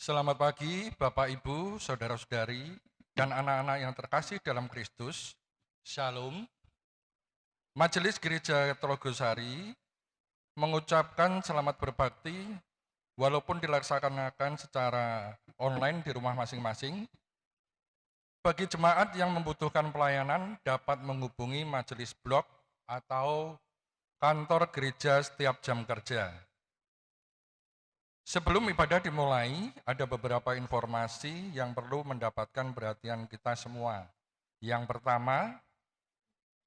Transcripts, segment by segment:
Selamat pagi, Bapak, Ibu, saudara-saudari, dan anak-anak yang terkasih dalam Kristus. Shalom. Majelis Gereja Telogosari mengucapkan selamat berbakti walaupun dilaksanakan secara online di rumah masing-masing. Bagi jemaat yang membutuhkan pelayanan dapat menghubungi majelis blok atau kantor gereja setiap jam kerja. Sebelum ibadah dimulai, ada beberapa informasi yang perlu mendapatkan perhatian kita semua. Yang pertama,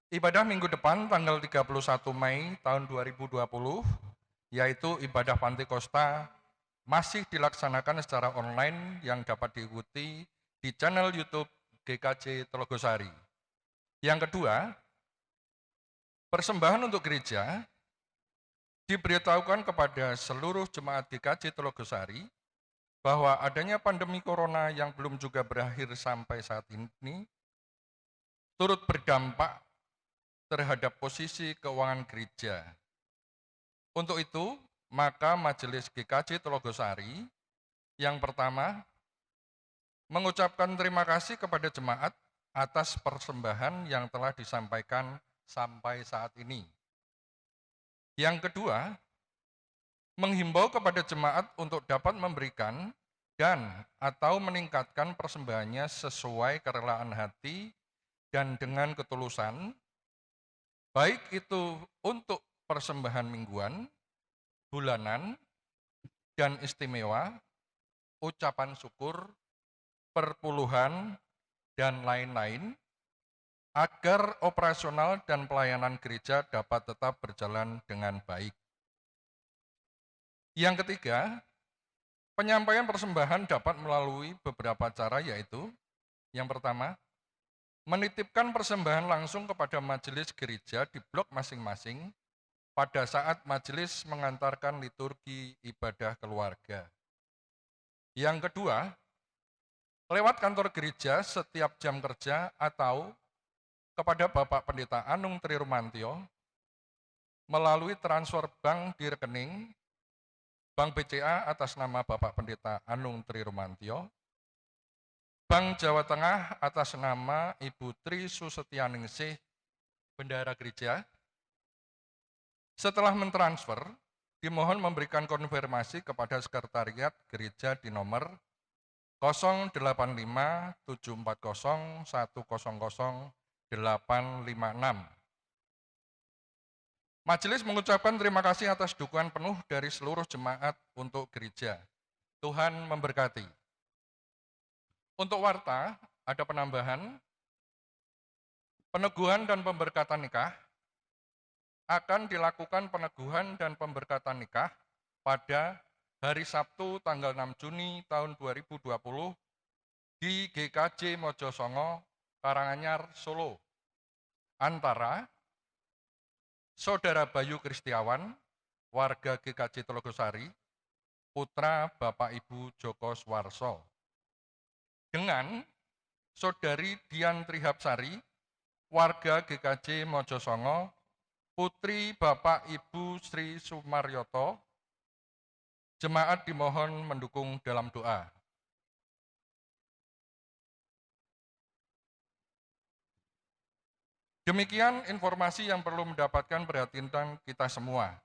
ibadah minggu depan tanggal 31 Mei tahun 2020, yaitu ibadah Pantekosta, masih dilaksanakan secara online yang dapat diikuti di channel YouTube GKJ Telogosari. Yang kedua, persembahan untuk gereja diberitahukan kepada seluruh jemaat GKJ Telogosari bahwa adanya pandemi corona yang belum juga berakhir sampai saat ini turut berdampak terhadap posisi keuangan gereja. Untuk itu, maka Majelis GKJ Telogosari yang pertama mengucapkan terima kasih kepada jemaat atas persembahan yang telah disampaikan sampai saat ini. Yang kedua, menghimbau kepada jemaat untuk dapat memberikan dan atau meningkatkan persembahannya sesuai kerelaan hati dan dengan ketulusan, baik itu untuk persembahan mingguan, bulanan, dan istimewa, ucapan syukur, perpuluhan, dan lain-lain, agar operasional dan pelayanan gereja dapat tetap berjalan dengan baik. Yang ketiga, penyampaian persembahan dapat melalui beberapa cara, yaitu yang pertama, menitipkan persembahan langsung kepada majelis gereja di blok masing-masing pada saat majelis mengantarkan liturgi ibadah keluarga. Yang kedua, lewat kantor gereja setiap jam kerja atau kepada Bapak Pendeta Anung Trirumantio melalui transfer bank di rekening Bank BCA atas nama Bapak Pendeta Anung Trirumantio, Bank Jawa Tengah atas nama Ibu Tri Susetyaningsih, Bendahara Gereja. Setelah mentransfer, dimohon memberikan konfirmasi kepada Sekretariat Gereja di nomor 085740100856. Majelis mengucapkan terima kasih atas dukungan penuh dari seluruh jemaat untuk gereja. Tuhan memberkati. Untuk warta, ada penambahan, peneguhan dan pemberkatan nikah, akan dilakukan peneguhan dan pemberkatan nikah pada hari Sabtu tanggal 6 Juni tahun 2020 di GKJ Mojosongo, Karanganyar, Solo, antara Saudara Bayu Kristiawan, warga GKJ Telogosari, putra Bapak Ibu Joko Swarso, dengan Saudari Dian Trihapsari, warga GKJ Mojosongo, putri Bapak Ibu Sri Sumaryoto. Jemaat dimohon mendukung dalam doa. Demikian informasi yang perlu mendapatkan perhatian kita semua.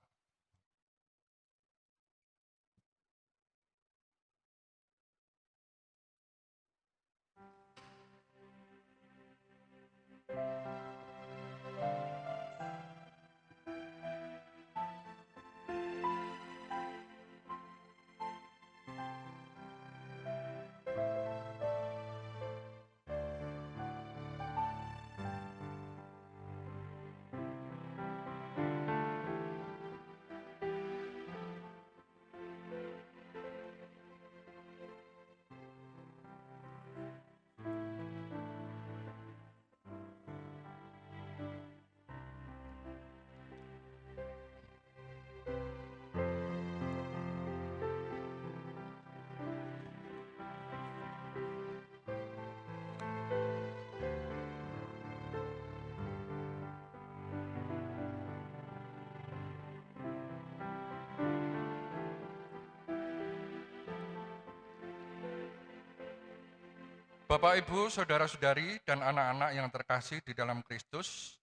Bapak, Ibu, saudara-saudari, dan anak-anak yang terkasih di dalam Kristus,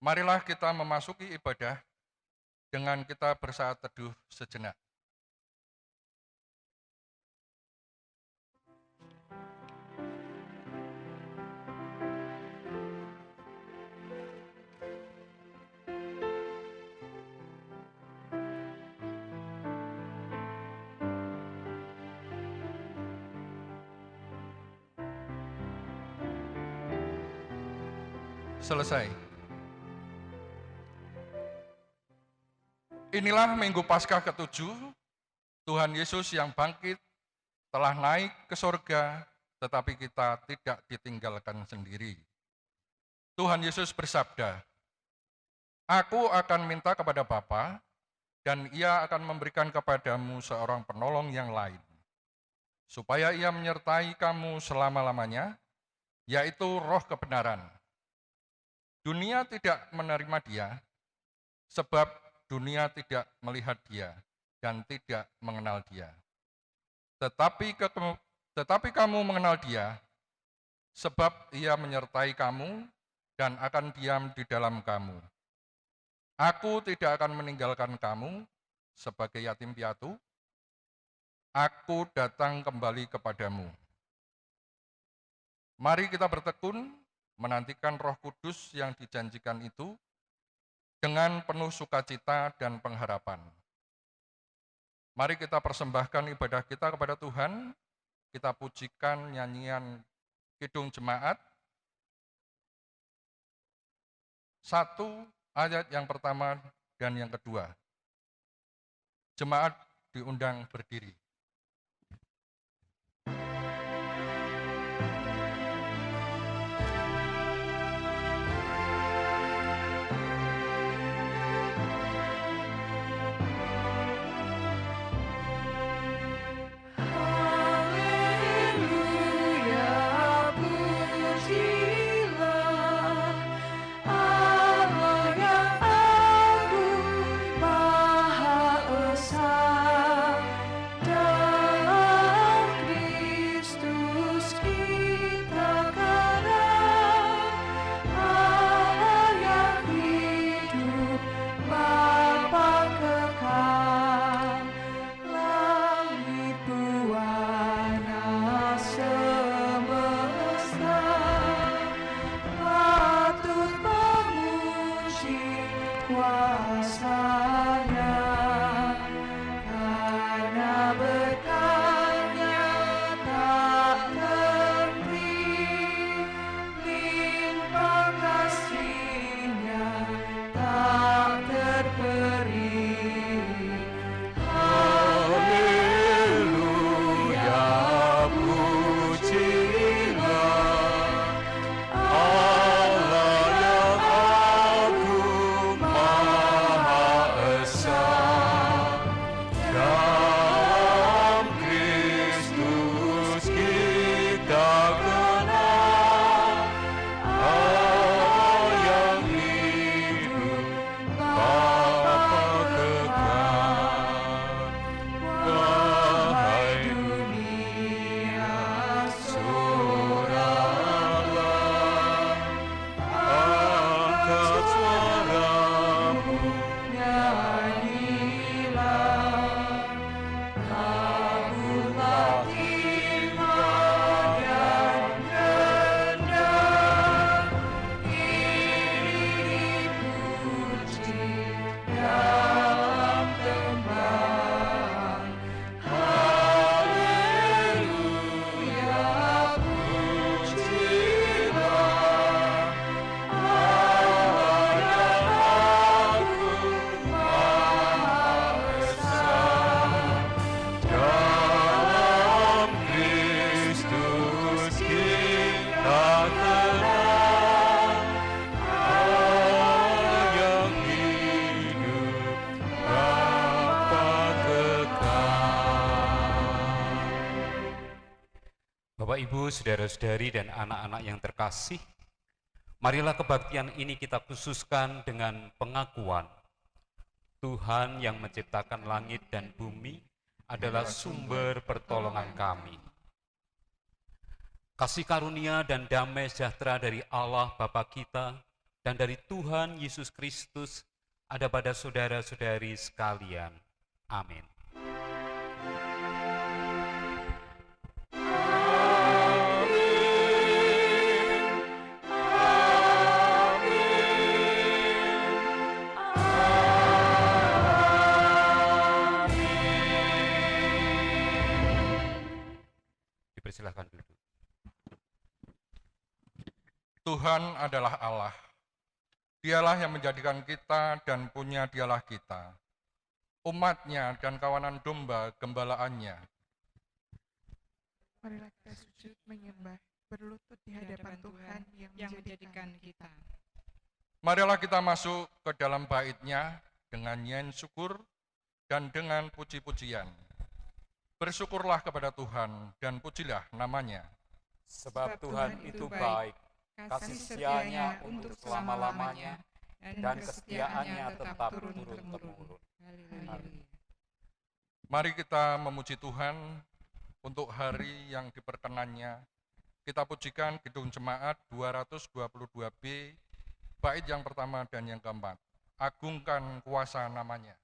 marilah kita memasuki ibadah dengan kita bersaat teduh sejenak. Selesai. Inilah Minggu Paskah ke-7, Tuhan Yesus yang bangkit telah naik ke sorga, tetapi kita tidak ditinggalkan sendiri. Tuhan Yesus bersabda, "Aku akan minta kepada Bapa, dan Ia akan memberikan kepadamu seorang penolong yang lain, supaya Ia menyertai kamu selama-lamanya, yaitu Roh kebenaran. Dunia tidak menerima Dia, sebab dunia tidak melihat Dia dan tidak mengenal Dia. Tetapi kamu mengenal Dia, sebab Ia menyertai kamu dan akan diam di dalam kamu. Aku tidak akan meninggalkan kamu sebagai yatim piatu. Aku datang kembali kepadamu." Mari kita bertekun menantikan Roh Kudus yang dijanjikan itu dengan penuh sukacita dan pengharapan. Mari kita persembahkan ibadah kita kepada Tuhan, kita pujikan nyanyian Kidung Jemaat. 1 ayat yang pertama dan yang kedua. Jemaat diundang berdiri. Bapak, Ibu, saudara-saudari, dan anak-anak yang terkasih, marilah kebaktian ini kita khususkan dengan pengakuan Tuhan yang menciptakan langit dan bumi adalah sumber pertolongan kami. Kasih karunia dan damai sejahtera dari Allah Bapa kita dan dari Tuhan Yesus Kristus ada pada saudara-saudari sekalian. Amin. Dipersilahkan duduk. Tuhan adalah Allah. Dialah yang menjadikan kita dan punya dialah kita. Umatnya dan kawanan domba gembalaannya. Marilah kita sujud menyembah, berlutut di hadapan Tuhan yang menjadikan kita. Marilah kita masuk ke dalam bait-Nya dengan nyanyian syukur dan dengan puji-pujian. Bersyukurlah kepada Tuhan dan pujilah namanya. Sebab Tuhan itu baik, kasih setianya untuk selama-lamanya, dan kesetiaannya tetap turun-temurun. Mari kita memuji Tuhan untuk hari yang diperkenannya. Kita pujikan Kidung Jemaat 222B, bait yang pertama dan yang keempat. Agungkan kuasa namanya.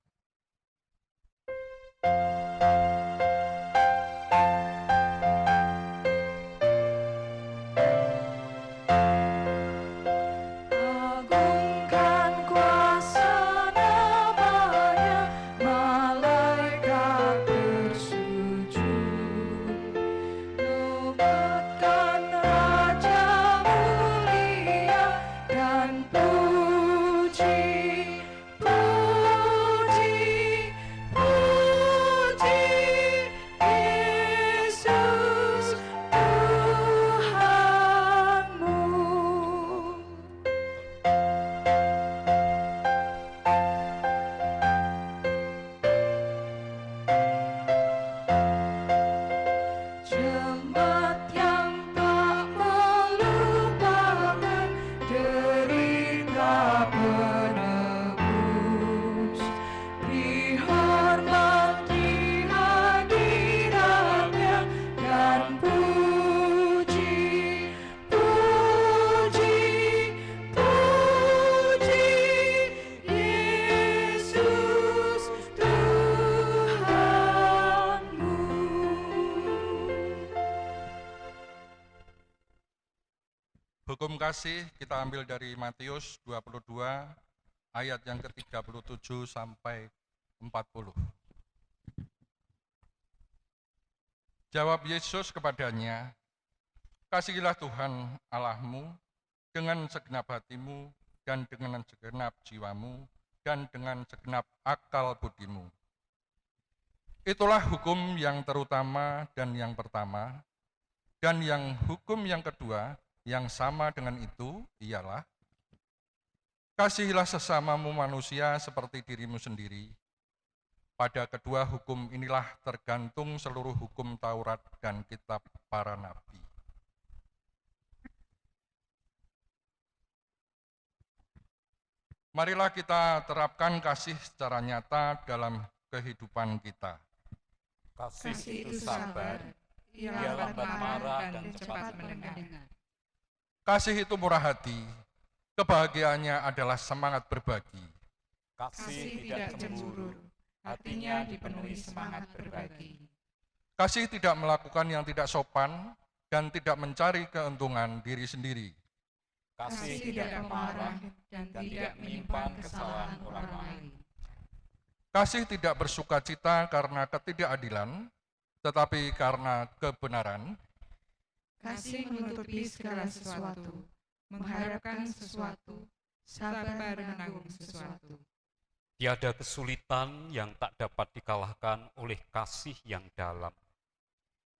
Hukum kasih kita ambil dari Matius 22 ayat yang ke-37 sampai 40. Jawab Yesus kepadanya, kasihilah Tuhan Allahmu dengan segenap hatimu dan dengan segenap jiwamu dan dengan segenap akal budimu. Itulah hukum yang terutama dan yang pertama, dan yang hukum yang kedua yang sama dengan itu ialah, kasihilah sesamamu manusia seperti dirimu sendiri. Pada kedua hukum inilah tergantung seluruh hukum Taurat dan kitab para nabi. Marilah kita terapkan kasih secara nyata dalam kehidupan kita. Kasih itu sabar, ia lambat marah dan cepat mendengar. Kasih itu murah hati, kebahagiaannya adalah semangat berbagi. Kasih tidak cemburu, hatinya dipenuhi semangat berbagi. Kasih tidak melakukan yang tidak sopan dan tidak mencari keuntungan diri sendiri. Kasih tidak pemarah dan tidak menyimpan kesalahan orang lain. Kasih tidak bersukacita karena ketidakadilan, tetapi karena kebenaran. Kasih menutupi segala sesuatu, mengharapkan sesuatu, sabar menanggung sesuatu. Tiada kesulitan yang tak dapat dikalahkan oleh kasih yang dalam.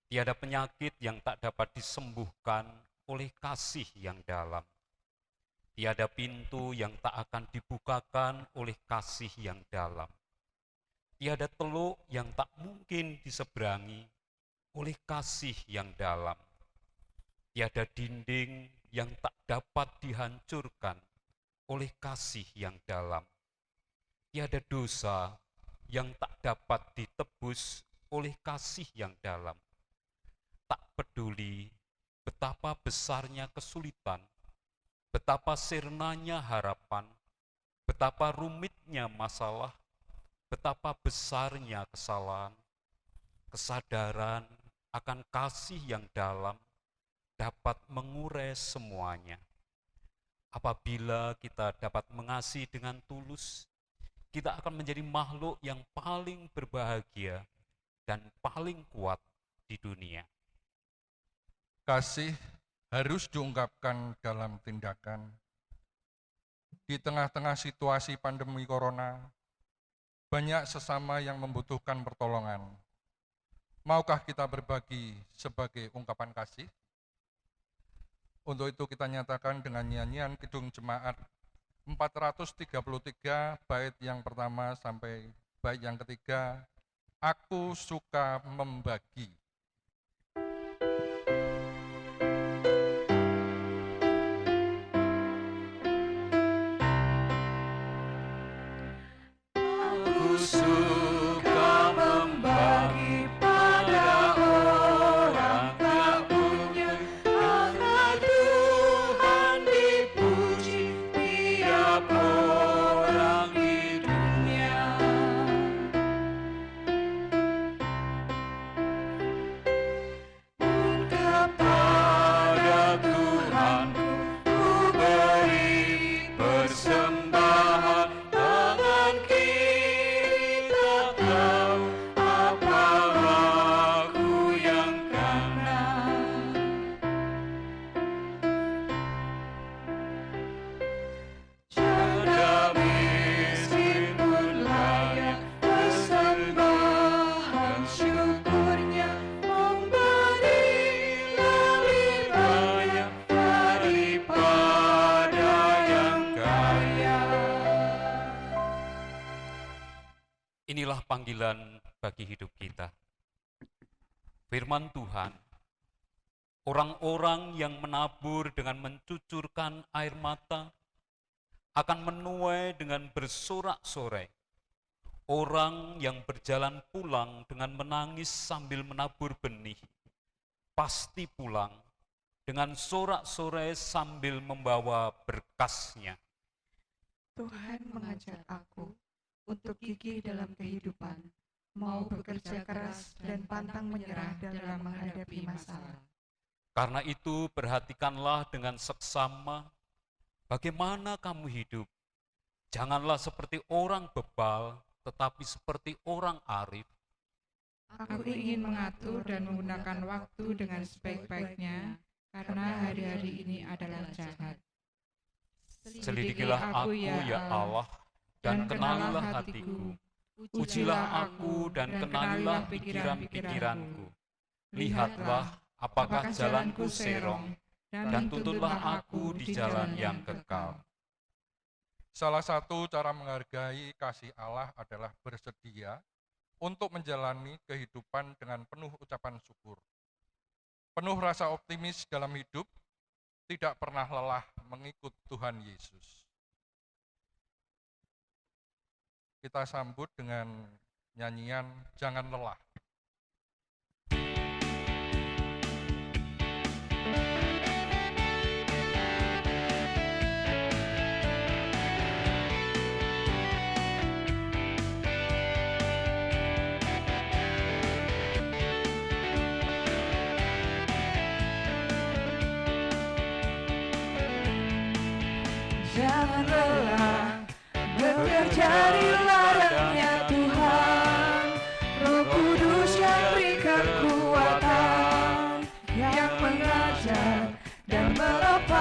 Tiada penyakit yang tak dapat disembuhkan oleh kasih yang dalam. Tiada pintu yang tak akan dibukakan oleh kasih yang dalam. Tiada teluk yang tak mungkin diseberangi oleh kasih yang dalam. Tiada dinding yang tak dapat dihancurkan oleh kasih yang dalam. Tiada dosa yang tak dapat ditebus oleh kasih yang dalam. Tak peduli betapa besarnya kesulitan, betapa sirnanya harapan, betapa rumitnya masalah, betapa besarnya kesalahan. Kesadaran akan kasih yang dalam dapat mengurai semuanya. Apabila kita dapat mengasihi dengan tulus, kita akan menjadi makhluk yang paling berbahagia dan paling kuat di dunia. Kasih harus diungkapkan dalam tindakan. Di tengah-tengah situasi pandemi corona, banyak sesama yang membutuhkan pertolongan. Maukah kita berbagi sebagai ungkapan kasih? Untuk itu kita nyatakan dengan nyanyian Kidung Jemaat 433 bait yang pertama sampai bait yang ketiga, Aku Suka Membagi. Aku suka membagi pada orang tak punya, agar Tuhan dipuji tiap orang di dunia. Kepada Tuhanku ku beri persembahan, tangan kiri tak tahu apa aku yang kanan. Janda miskin pun layak persembahan syukurnya, memberi lebih banyak daripada yang kaya. Inilah panggilan bagi hidup kita. Firman Tuhan, orang-orang yang menabur dengan mencucurkan air mata akan menuai dengan bersorak-sorai. Orang yang berjalan pulang dengan menangis sambil menabur benih, pasti pulang dengan sorak-sorai sambil membawa berkasnya. Tuhan mengajak aku untuk gigih dalam kehidupan, mau bekerja keras dan pantang menyerah dalam menghadapi masalah. Karena itu perhatikanlah dengan seksama bagaimana kamu hidup. Janganlah seperti orang bebal, tetapi seperti orang arif. Aku ingin mengatur dan menggunakan waktu dengan sebaik-baiknya, karena hari-hari ini adalah jahat. Selidikilah aku ya Allah, dan kenalilah hatiku. Ujilah aku dan kenalilah pikiran-pikiranku. Lihatlah apakah jalanku serong, dan tuntunlah aku di jalan yang kekal. Salah satu cara menghargai kasih Allah adalah bersedia untuk menjalani kehidupan dengan penuh ucapan syukur. Penuh rasa optimis dalam hidup, tidak pernah lelah mengikut Tuhan Yesus. Kita sambut dengan nyanyian Jangan Lelah. Jangan lelah bekerja di ladangnya Tuhan. Roh Kudus yang berikan kekuatan, yang mengajar dan melepas.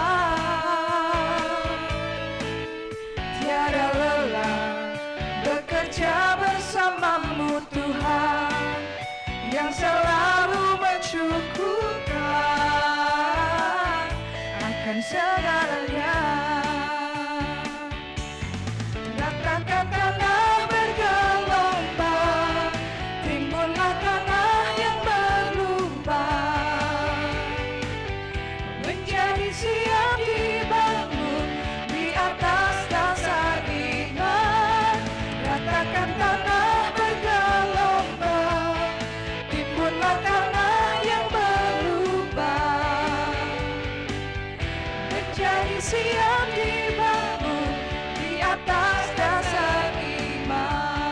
Tiada lelah bekerja bersamamu Tuhan, yang selalu mencukupkan akan segalanya. Ratakan tanah bergelombang, timbullah tanah yang berlubang, menjadi siap dibangun di atas dasar iman. Ratakan tanah bergelombang, timbullah tanah yang berlubang, dibangun di atas dasar iman.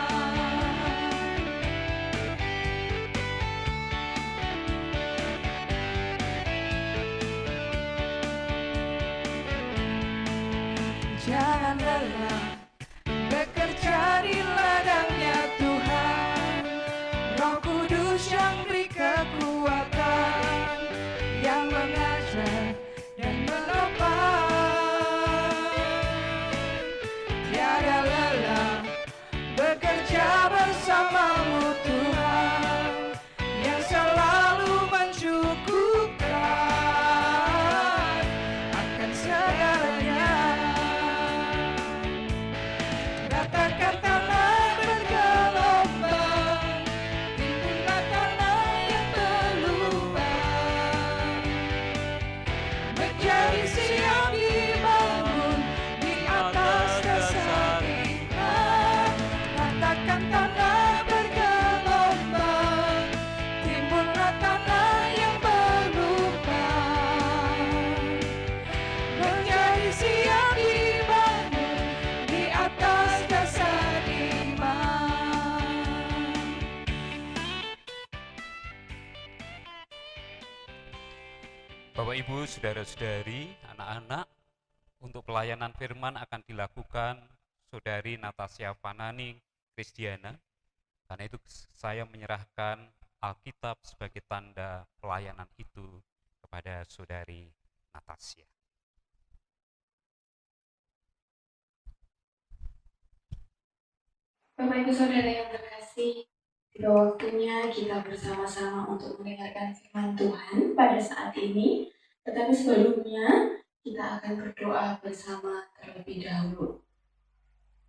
Jangan lelah bekerja di ladangnya Tuhan. Roh Kudus yang beri kekuatan, yang mengajar dan menopang. Tiada lelah bekerja bersamamu Tuhan, yang selalu mencukupkan akan segalanya. Ratakan tanah bergelombang, timbullah tanah yang berlubang, menjadi siap dibangun di atas dasar iman. Ratakan tanah bergelombang, timbullah tanah yang berlubang, menjadi siap dibangun di atas dasar iman. Bapak Ibu, saudara-saudari, anak-anak, untuk pelayanan firman akan dilakukan Saudari Natasha Fanani Kristiana. Karena itu saya menyerahkan Alkitab sebagai tanda pelayanan itu kepada Saudari Natasha. Bapak Ibu Saudara yang terkasih, tiba waktunya kita bersama-sama untuk mendengarkan firman Tuhan pada saat ini. Tetapi sebelumnya kita akan berdoa bersama terlebih dahulu.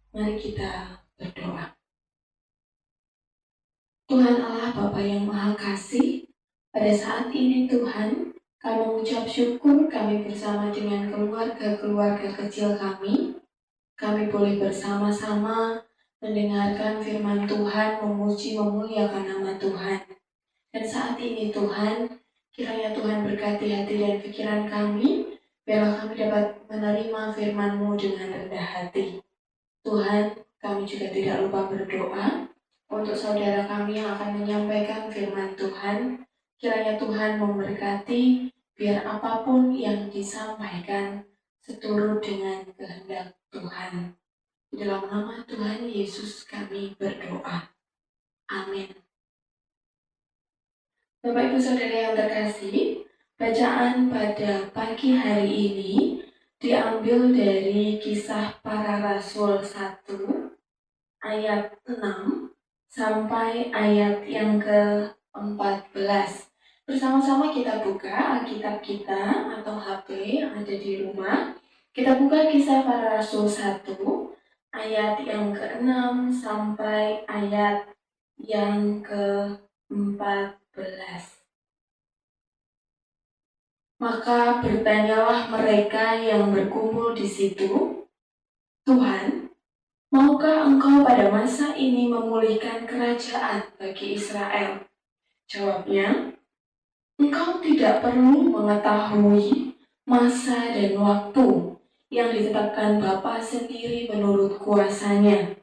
Mari kita berdoa. Tuhan Allah Bapa yang Maha Kasih, pada saat ini Tuhan, kami mengucap syukur kami bersama dengan keluarga-keluarga kecil kami. Kami boleh bersama-sama mendengarkan firman Tuhan, memuji, memuliakan nama Tuhan. Dan saat ini Tuhan, kiranya Tuhan berkati hati dan pikiran kami, biarlah kami dapat menerima firman-Mu dengan rendah hati. Tuhan, kami juga tidak lupa berdoa untuk saudara kami yang akan menyampaikan firman Tuhan. Kiranya Tuhan memberkati, biar apapun yang disampaikan seturut dengan kehendak Tuhan. Di dalam nama Tuhan Yesus kami berdoa. Amin. Bapak Ibu Saudara yang terkasih, bacaan pada pagi hari ini diambil dari Kisah Para Rasul 1 ayat 6 sampai ayat yang ke-14. Bersama-sama kita buka Alkitab kita atau HP yang ada di rumah. Kita buka Kisah Para Rasul 1 ayat yang ke-6 sampai ayat yang ke-14. Maka bertanyalah mereka yang berkumpul di situ, Tuhan, maukah Engkau pada masa ini memulihkan kerajaan bagi Israel? Jawabnya, Engkau tidak perlu mengetahui masa dan waktu yang ditetapkan Bapa sendiri menurut kuasanya.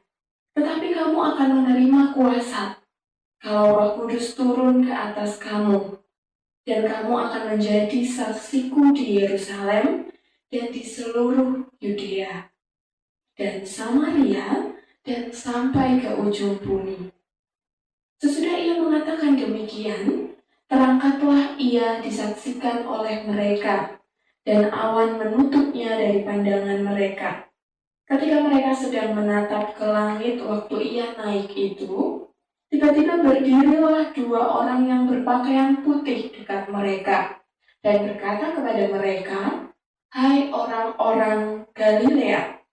Tetapi kamu akan menerima kuasa kalau Roh Kudus turun ke atas kamu. Dan kamu akan menjadi saksiku di Yerusalem dan di seluruh Yudea dan Samaria dan sampai ke ujung bumi. Sesudah ia mengatakan demikian, terangkatlah ia disaksikan oleh mereka, dan awan menutupnya dari pandangan mereka. Ketika mereka sedang menatap ke langit waktu ia naik itu, tiba-tiba berdirilah dua orang yang berpakaian putih dekat mereka, dan berkata kepada mereka, "Hai orang-orang Galilea,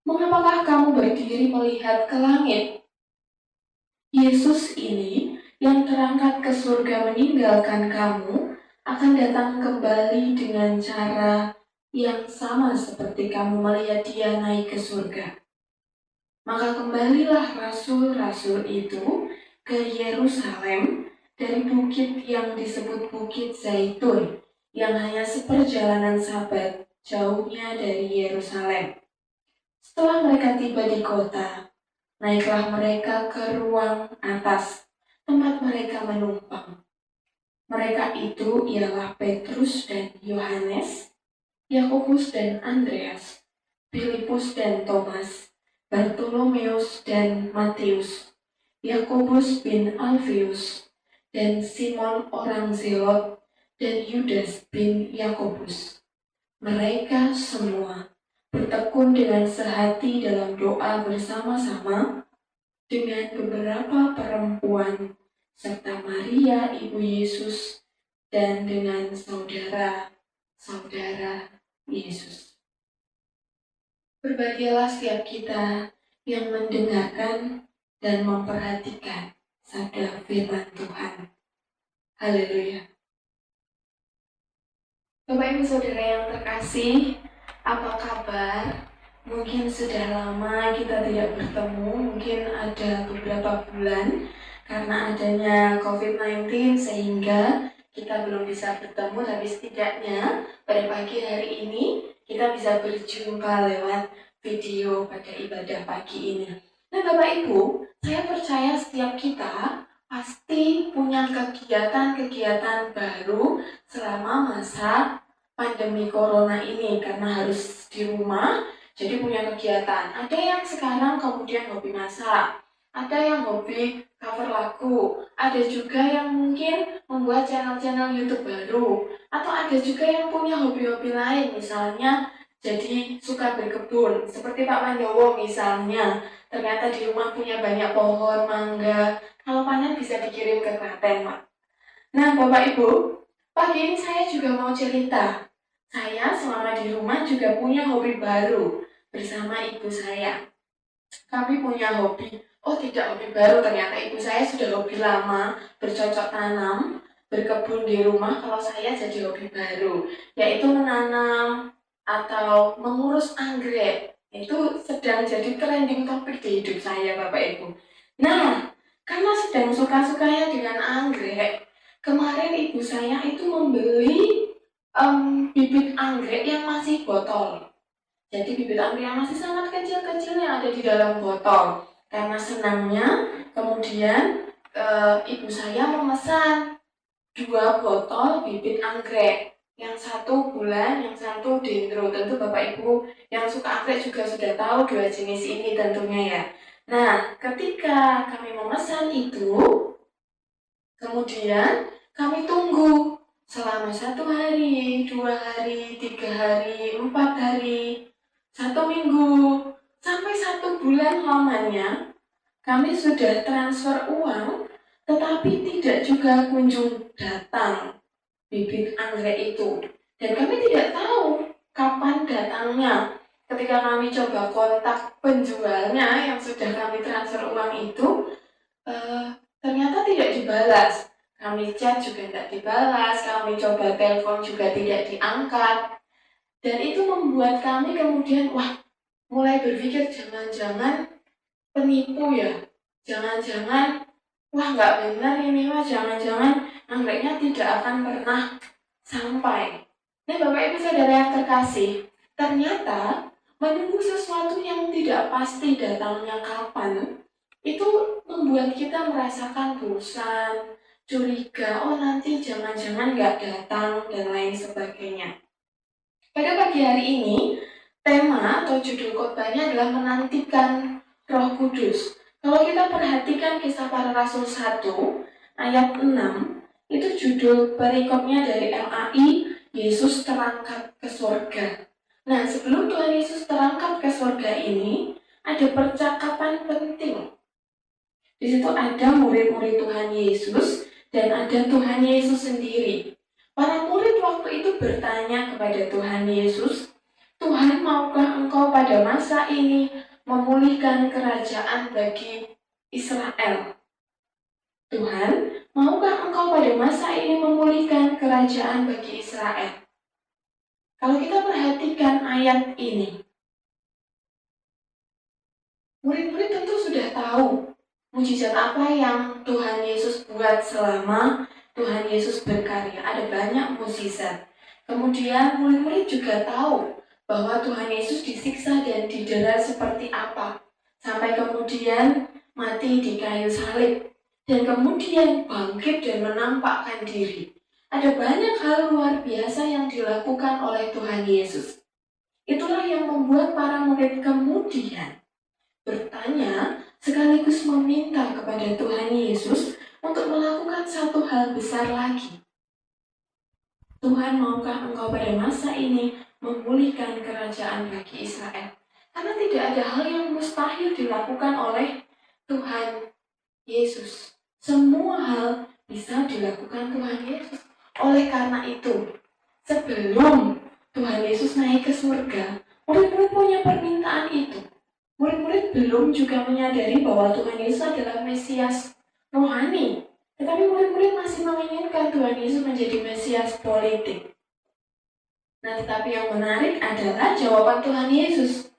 mengapakah kamu berdiri melihat ke langit? Yesus ini yang terangkat ke surga meninggalkan kamu akan datang kembali dengan cara yang sama seperti kamu melihat dia naik ke surga." Maka kembalilah rasul-rasul itu ke Yerusalem dari bukit yang disebut Bukit Zaitun, yang hanya seperjalanan Sabat jauhnya dari Yerusalem. Setelah mereka tiba di kota, naiklah mereka ke ruang atas, tempat mereka menumpang. Mereka itu ialah Petrus dan Yohanes, Yakobus dan Andreas, Filipus dan Thomas, Bartolomeus dan Matius, Yakobus bin Alfius, dan Simon orang Zelot, dan Yudas bin Yakobus. Mereka semua bertekun dengan sehati dalam doa bersama-sama dengan beberapa perempuan serta Maria ibu Yesus dan dengan saudara-saudara Yesus. Berbahagialah setiap kita yang mendengarkan dan memperhatikan sabda firman Tuhan. Haleluya. Bapak Ibu Saudara yang terkasih, apa kabar? Mungkin sudah lama kita tidak bertemu, mungkin ada beberapa bulan karena adanya COVID-19 sehingga kita belum bisa bertemu, tapi setidaknya pada pagi hari ini kita bisa berjumpa lewat video pada ibadah pagi ini. Nah Bapak Ibu, saya percaya setiap kita pasti punya kegiatan-kegiatan baru selama masa pandemi corona ini karena harus di rumah, jadi punya kegiatan. Ada yang sekarang kemudian hobi masak, ada yang hobi cover lagu, ada juga yang mungkin membuat channel-channel YouTube baru, atau ada juga yang punya hobi-hobi lain, misalnya jadi suka berkebun, seperti Pak Pandowo misalnya, ternyata di rumah punya banyak pohon mangga, kalau panen bisa dikirim ke Klaten, Pak. Nah, Bapak Ibu, pagi ini saya juga mau cerita. Saya selama di rumah juga punya hobi baru bersama ibu saya. Kami punya hobi, tidak hobi baru, ternyata ibu saya sudah hobi lama, bercocok tanam, berkebun di rumah, kalau saya jadi hobi baru, yaitu menanam atau mengurus anggrek. Itu sedang jadi trending topik di hidup saya, Bapak Ibu. Nah, karena sedang suka-sukanya dengan anggrek, kemarin ibu saya itu membeli bibit anggrek yang masih botol. Jadi bibit anggrek yang masih sangat kecil-kecil yang ada di dalam botol. Karena senangnya, kemudian ibu saya memesan 2 botol bibit anggrek. Yang 1 bulan, yang 1 dendro. Tentu Bapak Ibu yang suka anggrek juga sudah tahu 2 jenis ini tentunya ya. Nah, ketika kami memesan itu, kemudian kami tunggu selama 1 hari, 2 hari, 3 hari, 4 hari, 1 minggu, sampai 1 bulan lamanya, kami sudah transfer uang, tetapi tidak juga kunjung datang bibit anggrek itu. Dan kami tidak tahu kapan datangnya. Ketika kami coba kontak penjualnya yang sudah kami transfer uang itu, ternyata tidak dibalas. Kami chat juga tidak dibalas, kami coba telepon juga tidak diangkat. Dan itu membuat kami kemudian, mulai berpikir jangan-jangan penipu ya. Jangan-jangan, nggak benar ini jangan-jangan anggreknya tidak akan pernah sampai. Nah Bapak Ibu Saudara yang terkasih, ternyata menunggu sesuatu yang tidak pasti datangnya kapan, itu membuat kita merasakan bosan, curiga, nanti jangan-jangan nggak datang, dan lain sebagainya. Pada pagi hari ini, tema atau judul khotbahnya adalah menantikan Roh Kudus. Kalau kita perhatikan Kisah Para Rasul 1, ayat 6, itu judul perikopnya dari LAI, Yesus terangkat ke surga. Nah, sebelum Tuhan Yesus terangkat ke surga ini, ada percakapan penting. Di situ ada murid-murid Tuhan Yesus dan ada Tuhan Yesus sendiri. Para murid waktu itu bertanya kepada Tuhan Yesus, Tuhan, maukah Engkau pada masa ini memulihkan kerajaan bagi Israel? Tuhan, maukah Engkau pada masa ini memulihkan kerajaan bagi Israel? Kalau kita perhatikan ayat ini, murid-murid tentu sudah tahu mujizat apa yang Tuhan Yesus buat selama Tuhan Yesus berkarya. Ada banyak mukjizat. Kemudian murid-murid juga tahu bahwa Tuhan Yesus disiksa dan didera seperti apa, sampai kemudian mati di kayu salib, dan kemudian bangkit dan menampakkan diri. Ada banyak hal luar biasa yang dilakukan oleh Tuhan Yesus. Itulah yang membuat para murid kemudian bertanya sekaligus meminta kepada Tuhan Yesus untuk melakukan satu hal besar lagi. Tuhan, maukah Engkau pada masa ini memulihkan kerajaan bagi Israel? Karena tidak ada hal yang mustahil dilakukan oleh Tuhan Yesus. Semua hal bisa dilakukan Tuhan Yesus. Oleh karena itu, sebelum Tuhan Yesus naik ke surga, murid-murid punya permintaan itu. Murid-murid belum juga menyadari bahwa Tuhan Yesus adalah Mesias rohani. Tetapi murid-murid masih menginginkan Tuhan Yesus menjadi Mesias politik. Nah, tetapi yang menarik adalah jawaban Tuhan Yesus.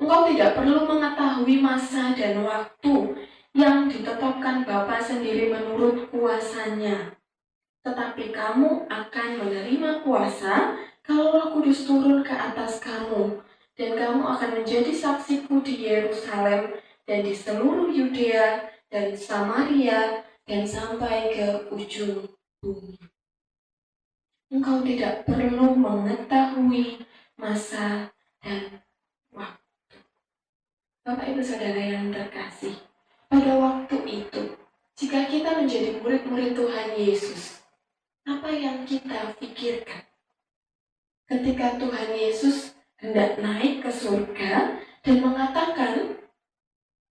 Engkau tidak perlu mengetahui masa dan waktu yang ditetapkan Bapa sendiri menurut kuasanya. Tetapi kamu akan menerima kuasa kalau Roh Kudus turun ke atas kamu. Dan kamu akan menjadi saksiku di Yerusalem dan di seluruh Yudea dan Samaria dan sampai ke ujung bumi. Engkau tidak perlu mengetahui masa dan waktu. Bapak Ibu Saudara yang terkasih, pada waktu itu, jika kita menjadi murid-murid Tuhan Yesus, apa yang kita pikirkan? Ketika Tuhan Yesus hendak naik ke surga dan mengatakan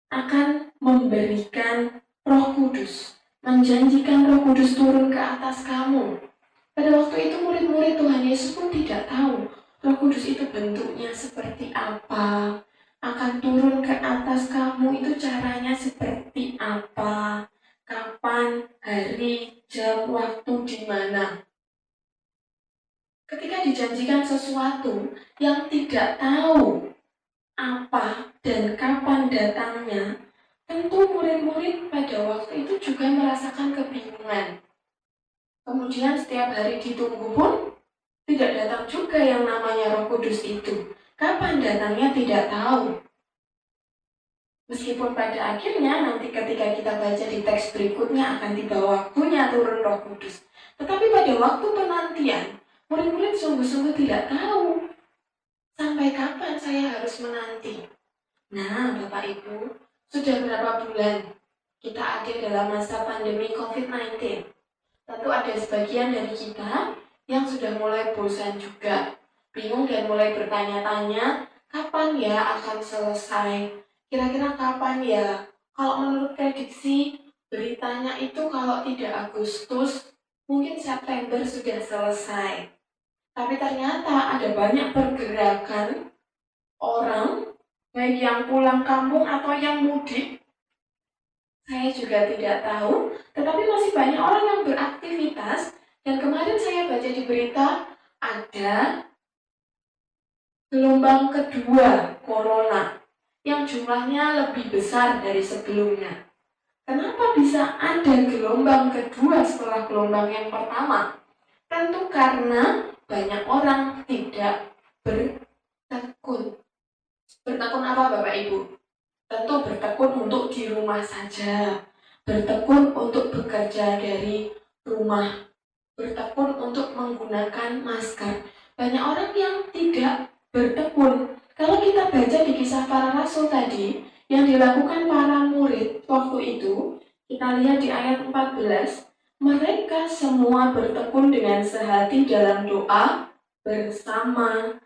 akan memberikan Roh Kudus, menjanjikan Roh Kudus turun ke atas kamu. Pada waktu itu murid-murid Tuhan Yesus pun tidak tahu Roh Kudus itu bentuknya seperti apa, akan turun ke atas kamu itu caranya seperti apa, kapan, hari, jam, waktu, di mana. Ketika dijanjikan sesuatu yang tidak tahu apa dan kapan datangnya, tentu murid-murid pada waktu itu juga merasakan kebingungan. Kemudian setiap hari ditunggu pun tidak datang juga yang namanya Roh Kudus itu. Kapan datangnya tidak tahu. Meskipun pada akhirnya nanti ketika kita baca di teks berikutnya akan tiba waktunya turun Roh Kudus. Tetapi pada waktu penantian, murid-murid sungguh-sungguh tidak tahu sampai kapan saya harus menanti. Nah, Bapak Ibu, sudah berapa bulan kita ada dalam masa pandemi COVID-19? Tentu ada sebagian dari kita yang sudah mulai bosan juga, bingung dan mulai bertanya-tanya, kapan ya akan selesai? Kira-kira kapan ya? Kalau menurut prediksi, beritanya itu kalau tidak Agustus, mungkin September sudah selesai. Tapi ternyata ada banyak pergerakan orang, baik yang pulang kampung atau yang mudik. Saya juga tidak tahu, tetapi masih banyak orang yang beraktivitas. Dan kemarin saya baca di berita, ada gelombang kedua corona yang jumlahnya lebih besar dari sebelumnya. Kenapa bisa ada gelombang kedua setelah gelombang yang pertama? Tentu karena banyak orang tidak bertekun. Bertekun apa Bapak Ibu? Tentu bertekun untuk di rumah saja, bertekun untuk bekerja dari rumah, bertekun untuk menggunakan masker. Banyak orang yang tidak bertekun. Kalau kita baca di Kisah Para Rasul tadi, yang dilakukan para murid waktu itu, kita lihat di ayat 14, mereka semua bertekun dengan sehati dalam doa bersama-sama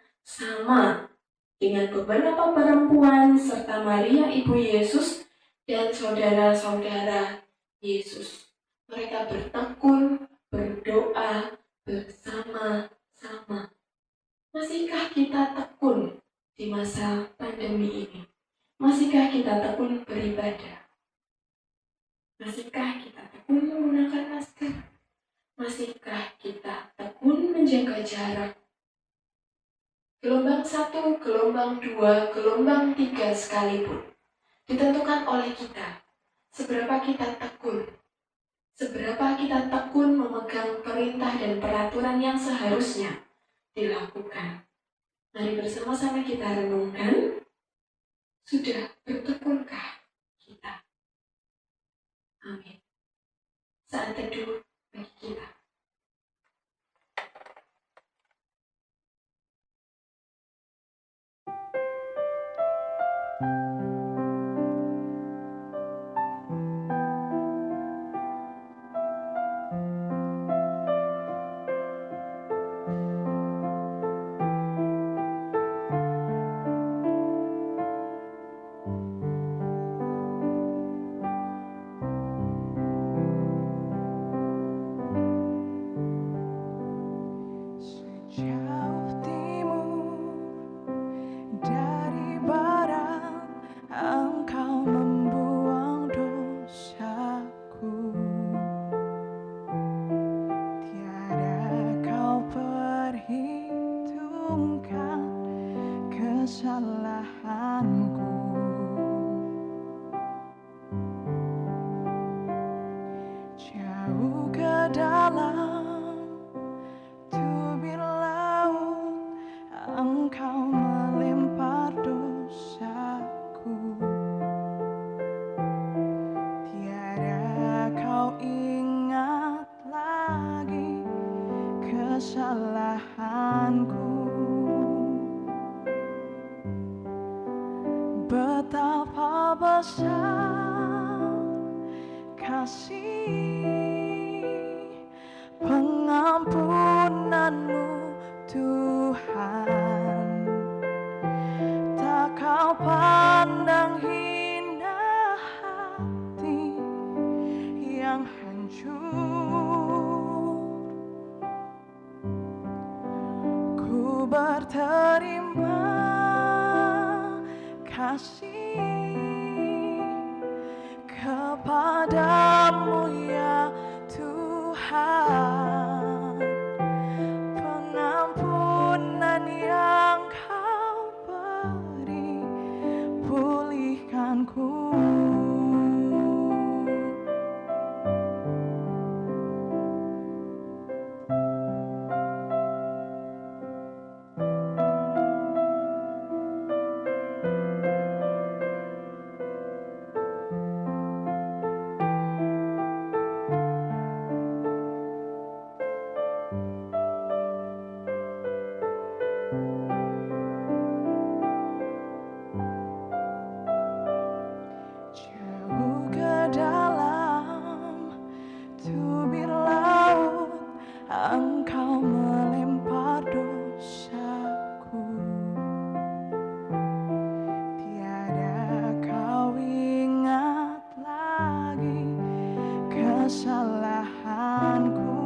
dengan beberapa perempuan serta Maria ibu Yesus dan saudara-saudara Yesus. Mereka bertekun, berdoa bersama-sama. Masihkah kita tekun di masa pandemi ini? Masihkah kita tekun beribadah? Masihkah kita tekun menggunakan masker? Masihkah kita tekun menjaga jarak? Gelombang 1, gelombang 2, gelombang 3 sekalipun ditentukan oleh kita. Seberapa kita tekun. Seberapa kita tekun memegang perintah dan peraturan yang seharusnya dilakukan. Mari bersama-sama kita renungkan, sudah bertekunkah kita? Amin. Saat teduh bagi kita. Betapa besar kasih pengampunan-Mu Tuhan, tak Kau pandang hina hati yang hancur. Ku berterima kasih kepadamu ya Tuhan, pengampunan yang Kau beri, pulihkanku. Engkau melempar dosaku, tiada Kau ingat lagi kesalahanku.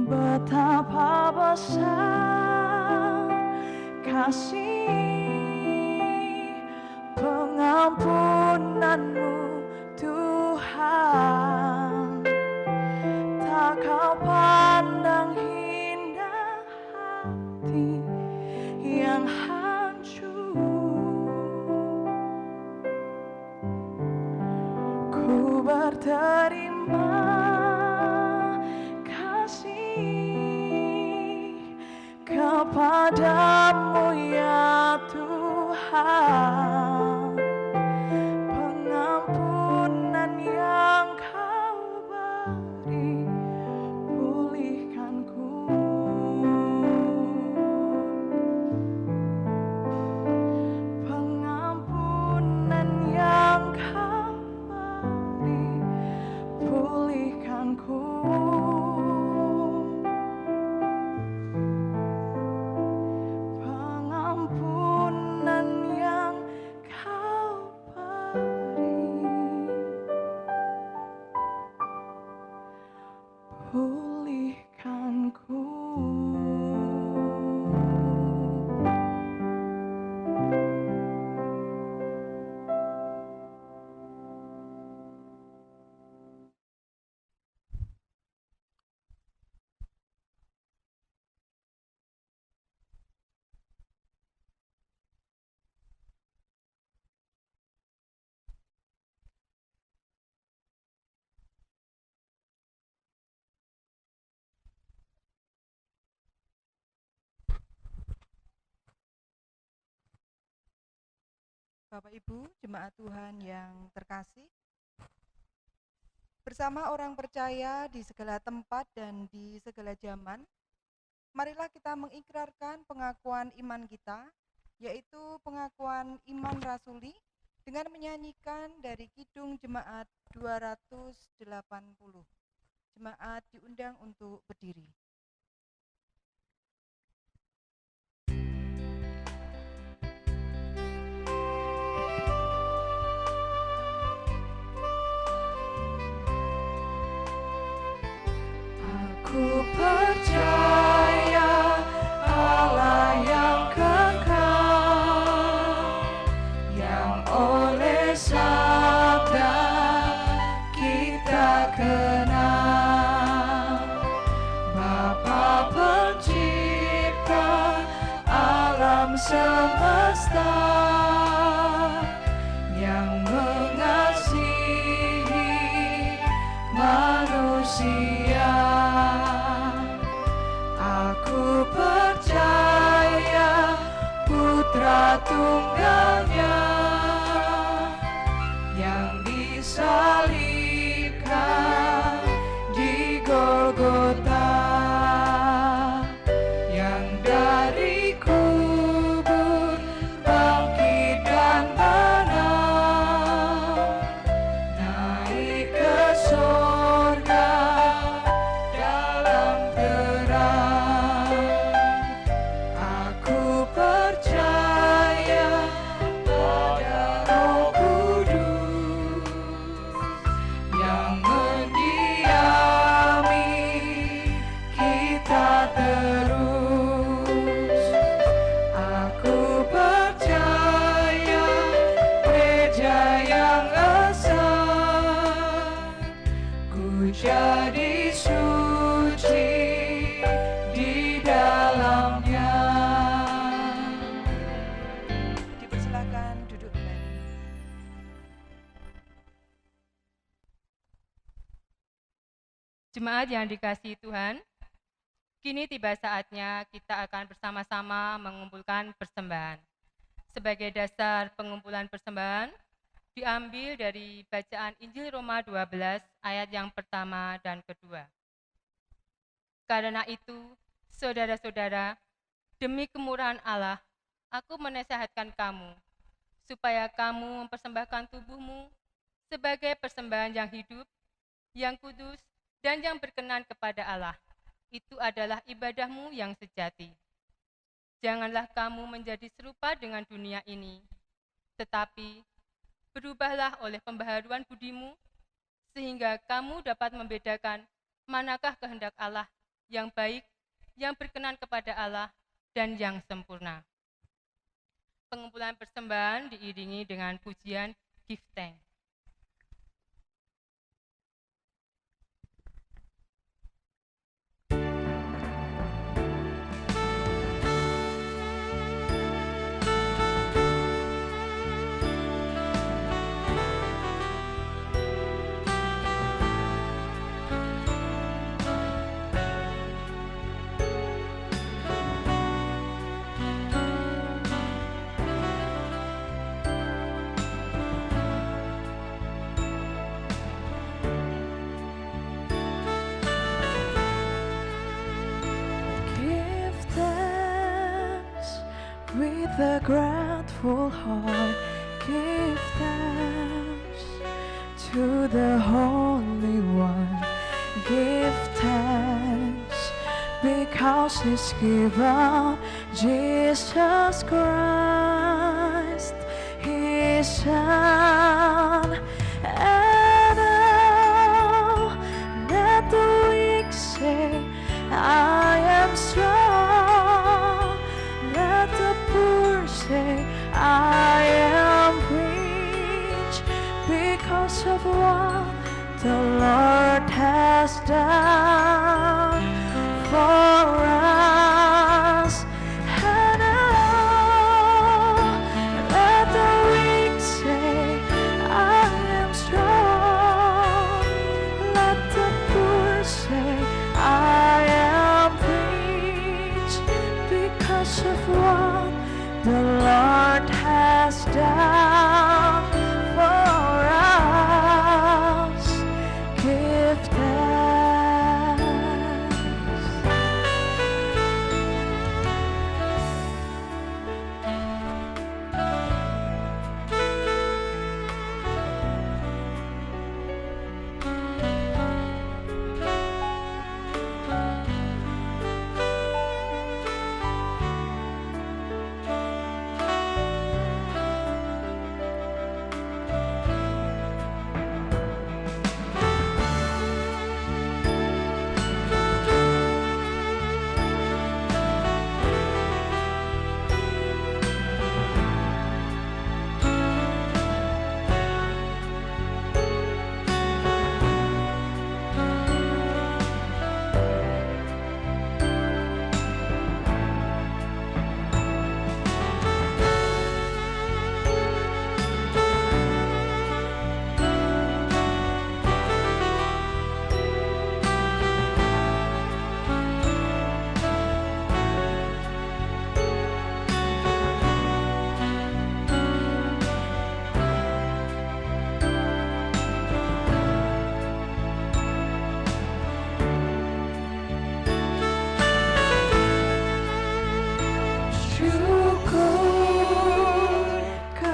Betapa besar kasih pengampunan-Mu Tuhan, tak Kau pandang hina hati yang hancur. Ku berterima kasih kepadamu ya Tuhan, pengampunan yang Kau beri, pulihkanku. Pengampunan yang Kau beri, pulihkanku. Pengampunan yang Bapak Ibu, jemaat Tuhan yang terkasih, bersama orang percaya di segala tempat dan di segala zaman, marilah kita mengikrarkan pengakuan iman kita, yaitu pengakuan iman rasuli, dengan menyanyikan dari Kidung Jemaat 280. Jemaat diundang untuk berdiri. Aku percaya Allah yang kekal, yang oleh sabda kita kenal, Bapa pencipta alam semesta, yang mengasihi manusia. Aku percaya Putra Tunggalnya yang disalibkan di Golgota, yang dari kubur bangkit dan menang, naik ke surga dalam terang. Aku percaya pada Roh Kudus yang mendiami kita terus. Aku percaya gereja yang esa, ku jadi suci di dalamnya. Dipersilakan duduk kembali. Jemaat yang dikasihi Tuhan, kini tiba saatnya kita akan bersama-sama mengumpulkan persembahan. Sebagai dasar pengumpulan persembahan, diambil dari bacaan Injil Roma 12 ayat yang pertama dan kedua. Karena itu, saudara-saudara, demi kemurahan Allah, aku menasihatkan kamu, supaya kamu mempersembahkan tubuhmu sebagai persembahan yang hidup, yang kudus, dan yang berkenan kepada Allah. Itu adalah ibadahmu yang sejati. Janganlah kamu menjadi serupa dengan dunia ini, tetapi berubahlah oleh pembaharuan budimu, sehingga kamu dapat membedakan manakah kehendak Allah yang baik, yang berkenan kepada Allah, dan yang sempurna. Pengumpulan persembahan diiringi dengan pujian Give Thanks. With a grateful heart, give thanks to the Holy One. Give thanks because He's given Jesus Christ, His Son. And now let the weak say, I am strong. Let the poor say, I am rich, because of what the Lord has done for us. And now let the weak say, I am strong. Let the poor say, I am rich, because of what the Lord has done for us. Give thanks.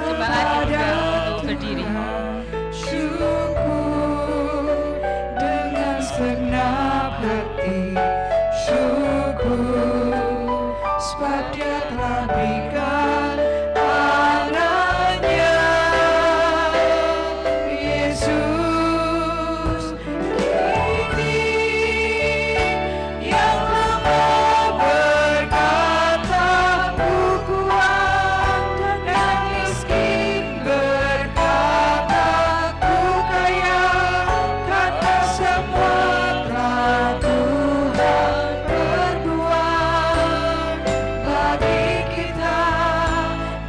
Jemaat diundang untuk berdiri. Syukur dengan segenap hati, syukur sebab Dia telah berikan anaknya Yesus. Kini yang lemah berkata ku kuat, dan miskin berkata ku kaya, karena semua telah Tuhan perbuat bagi kita.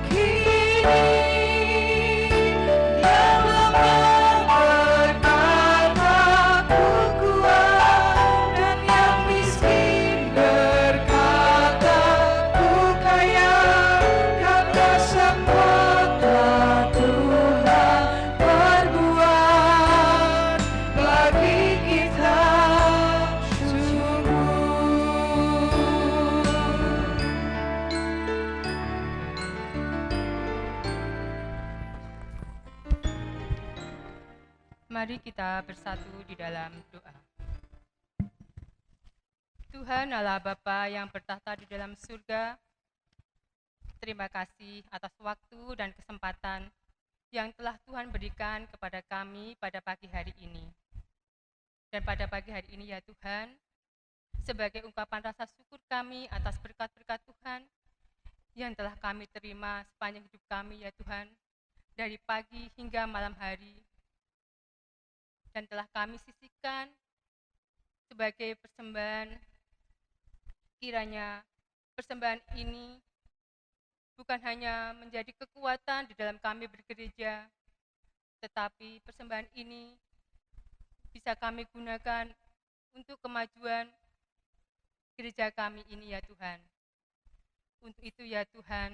Kini yang lemah berkata ku kuat, dan yang miskin berkata ku kaya, karena semua telah Tuhan perbuat bagi kita. Sungguh Mari kita bersatu di dalam doa. Tuhan Allah Bapa yang bertahta di dalam surga, terima kasih atas waktu dan kesempatan yang telah Tuhan berikan kepada kami pada pagi hari ini. Dan pada pagi hari ini ya Tuhan, sebagai ungkapan rasa syukur kami atas berkat-berkat Tuhan yang telah kami terima sepanjang hidup kami ya Tuhan, dari pagi hingga malam hari, dan telah kami sisihkan sebagai persembahan. Kiranya persembahan ini bukan hanya menjadi kekuatan di dalam kami bergereja, tetapi persembahan ini bisa kami gunakan untuk kemajuan gereja kami ini ya Tuhan. Untuk itu ya Tuhan,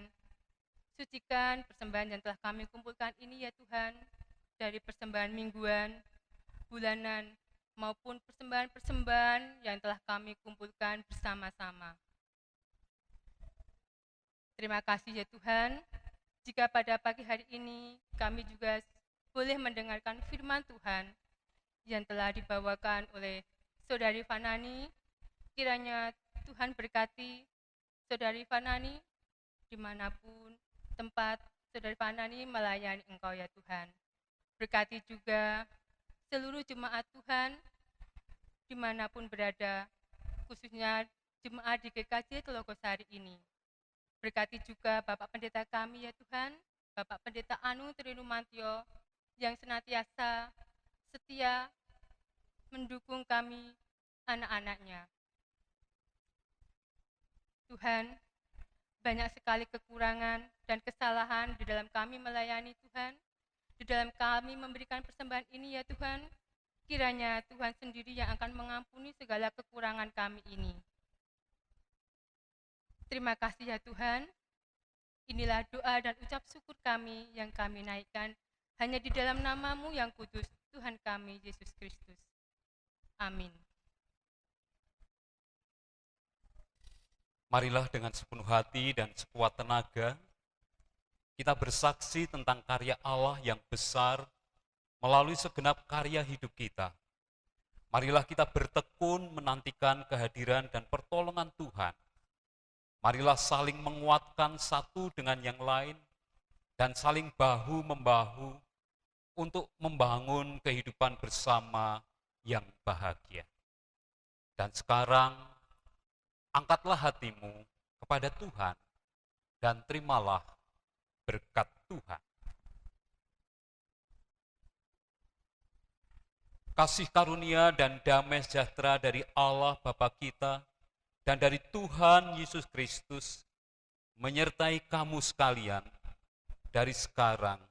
sucikan persembahan yang telah kami kumpulkan ini ya Tuhan, dari persembahan mingguan, bulanan, maupun persembahan-persembahan yang telah kami kumpulkan bersama-sama. Terima kasih ya Tuhan, jika pada pagi hari ini kami juga boleh mendengarkan firman Tuhan yang telah dibawakan oleh Saudari Fanani. Kiranya Tuhan berkati Saudari Fanani dimanapun tempat Saudari Fanani melayani Engkau ya Tuhan. Berkati juga seluruh jemaat Tuhan dimanapun berada, khususnya jemaat di GKJ Telogosari ini. Berkati juga Bapak Pendeta kami ya Tuhan, Bapak Pendeta Anu Trinumantio, yang senantiasa setia mendukung kami, anak-anaknya. Tuhan, banyak sekali kekurangan dan kesalahan di dalam kami melayani Tuhan, di dalam kami memberikan persembahan ini ya Tuhan. Kiranya Tuhan sendiri yang akan mengampuni segala kekurangan kami ini. Terima kasih ya Tuhan, Inilah doa dan ucap syukur kami yang kami naikkan hanya di dalam nama-Mu yang kudus, Tuhan kami Yesus Kristus. Amin. Marilah dengan sepenuh hati dan sekuat tenaga, kita bersaksi tentang karya Allah yang besar melalui segenap karya hidup kita. Marilah kita bertekun menantikan kehadiran dan pertolongan Tuhan. Marilah saling menguatkan satu dengan yang lain dan saling bahu-membahu untuk membangun kehidupan bersama yang bahagia. Dan sekarang, angkatlah hatimu kepada Tuhan dan terimalah berkat Tuhan. Kasih karunia dan damai sejahtera dari Allah Bapa kita dan dari Tuhan Yesus Kristus menyertai kamu sekalian dari sekarang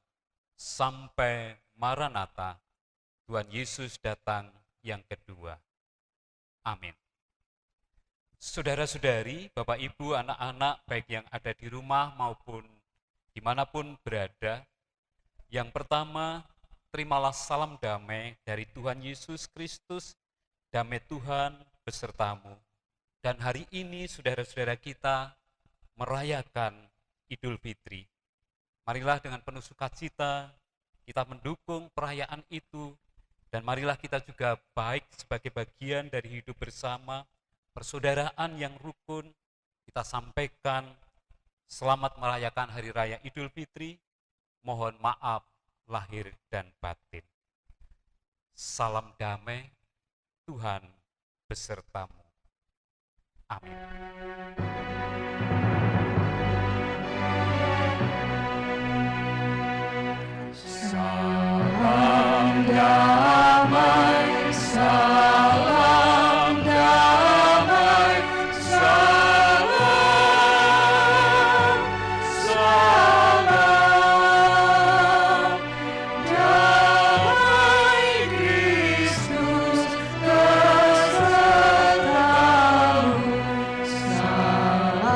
sampai Maranatha, Tuhan Yesus datang yang kedua. Amin. Saudara-saudari, Bapak Ibu, anak-anak, baik yang ada di rumah maupun dimanapun berada, yang pertama, terimalah salam damai dari Tuhan Yesus Kristus, damai Tuhan besertamu. Dan hari ini saudara-saudara kita merayakan Idul Fitri. Marilah dengan penuh sukacita kita mendukung perayaan itu, dan marilah kita juga baik sebagai bagian dari hidup bersama, persaudaraan yang rukun, kita sampaikan selamat merayakan Hari Raya Idul Fitri, mohon maaf lahir dan batin. Salam damai, Tuhan besertamu. Amin. Salam damai, salam damai, salam, salam damai Kristus besertamu. Salam,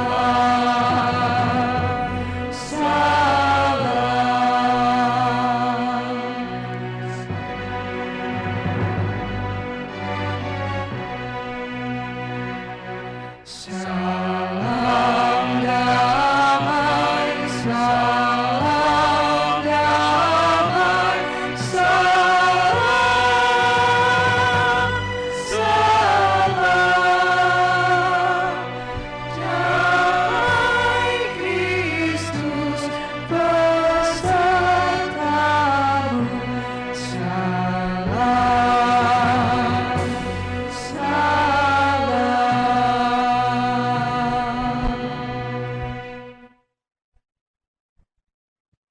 salam.